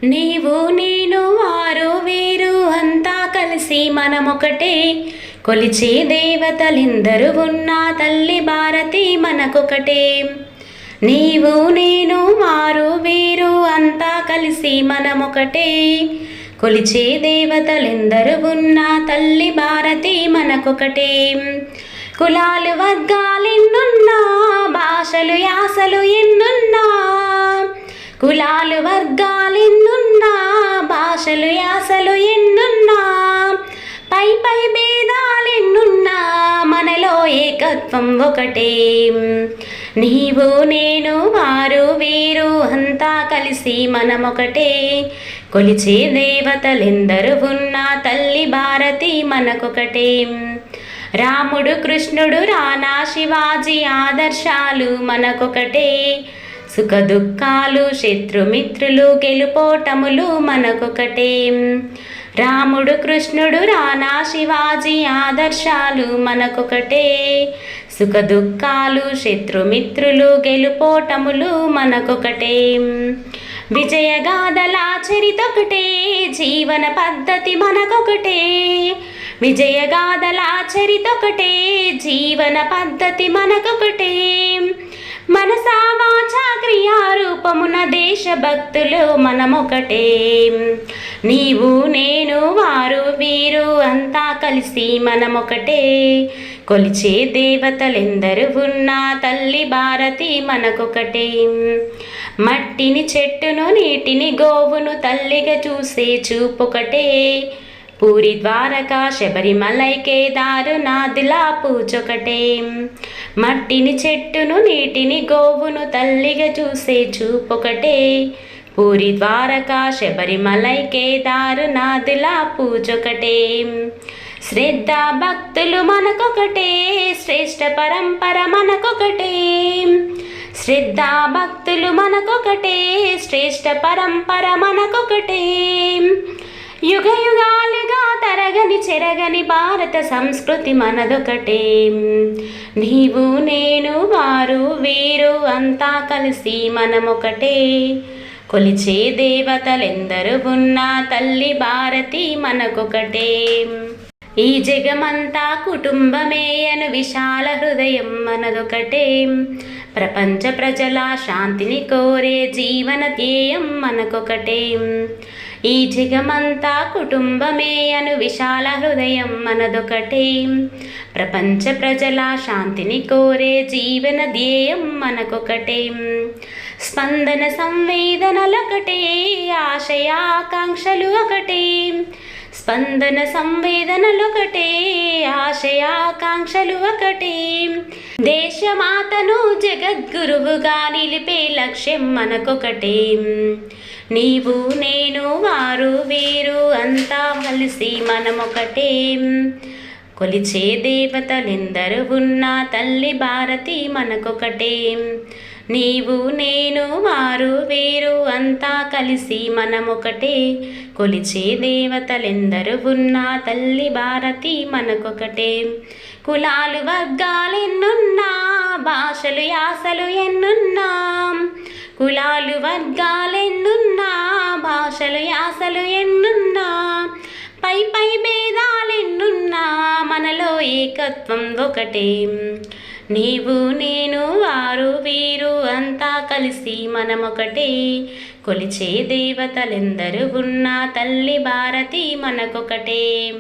నీవు నేను వారు వీరు అంతా కలిసి మనమొకటే. కొలిచే దేవతలిందరూ ఉన్నా తల్లి భారతి మనకొకటే. నీవు నేను వారు వీరు అంతా కలిసి మనమొకటే. కొలిచే దేవతలెందరూ ఉన్నా తల్లి భారతి మనకొకటే. కులాలు వర్గాలెన్నున్నా, భాషలు యాసలు ఎన్నున్నా, కులాలు వర్గాలెన్నున్నా, భాషలు యాసలు ఎన్నున్నా, పై పై భేదాలెన్నున్నా, మనలో ఏకత్వం ఒకటే. నీవు నేను వారు వీరు అంతా కలిసి మనమొకటే. కొలిచే దేవతలెందరూ ఉన్నా తల్లి భారతి మనకొకటే. రాముడు కృష్ణుడు రానా శివాజీ ఆదర్శాలు మనకొకటే. సుఖ దుఃఖాలు శత్రుమిత్రులు గెలుపోటములు మనకొకటే. రాముడు కృష్ణుడు రానా శివాజీ ఆదర్శాలు మనకొకటే. సుఖ దుఃఖాలు శత్రుమిత్రులు గెలుపోటములు మనకొకటే. విజయగాథల చరితొకటే, జీవన పద్ధతి మనకొకటే. విజయగాథల చరితొకటే, జీవన పద్ధతి మనకొకటే. మనసా వాచా క్రియారూపమున దేశభక్తులు మనమొకటే. నీవు నేను వారు వీరు అంతా కలిసి మనమొకటే. కొలిచే దేవతలెందరూ ఉన్నా తల్లి భారతి మనకొకటే. మట్టిని చెట్టును నీటిని గోవును తల్లిగా చూసే చూపొకటే. పూరి ద్వారకా శబరిమలై కేదారునాథులా పూజొకటే. మట్టిని చెట్టును నీటిని గోవును తల్లిగా చూసే చూపొకటే. పూరి ద్వారకా శబరిమలై కేదారునాథులా పూజొకటే. శ్రద్ధ భక్తులు మనకొకటే, శ్రేష్ఠ పరంపర మనకొకటే. శ్రద్ధ భక్తులు మనకొకటే, శ్రేష్ఠ పరంపర మనకొకటే. యుగ యుగాలుగా తరగని చెరగని భారత సంస్కృతి మనదొకటే. నీవు నేను వారు వీరు అంతా కలిసి మనమొకటే. కొలిచే దేవతలెందరూ ఉన్నా తల్లి భారతి మనకొకటే. ఈ జగమంతా కుటుంబమే అను విశాల హృదయం మనదొకటే. ప్రపంచ ప్రజల శాంతిని కోరే జీవన ధ్యేయం మనకొకటే. ఈ జగమంతా కుటుంబమే అను విశాల హృదయం మనదొకటే. ప్రపంచ ప్రజల శాంతిని కోరే జీవన ధ్యేయం మనకొకటే. స్పందన సంవేదనలొకటే, ఆశయాకాంక్షలు ఒకటే. స్పందన సంవేదనలొకటే, ఆశయాకాంక్షలు ఒకటే. దేశమాతను జగద్గురువుగా నిలిపే లక్ష్యం మనకొకటే. నీవు నేను వారు వీరు అంతా కలిసి మనమొకటే. కొలిచే దేవతలెందరూ ఉన్నా తల్లి భారతి మనకొకటే. నీవు నేను వారు వీరు అంతా కలిసి మనమొకటే. కొలిచే దేవతలెందరూ ఉన్నా తల్లి భారతి మనకొకటే. కులాలు వర్గాలెన్నున్నా, భాషలు యాసలు ఎన్నున్నా, కులాలు వర్గాలెన్నున్నా, భాషలు యాసలు ఎన్నున్నా, పై పై భేదాలెన్నున్నా, మనలో ఏకత్వం ఒకటే. నీవు నేను వారు వీరు అంతా కలిసి మనమొకటే. కొలిచే దేవతలెందరూ ఉన్నా తల్లి భారతి మనకొకటే.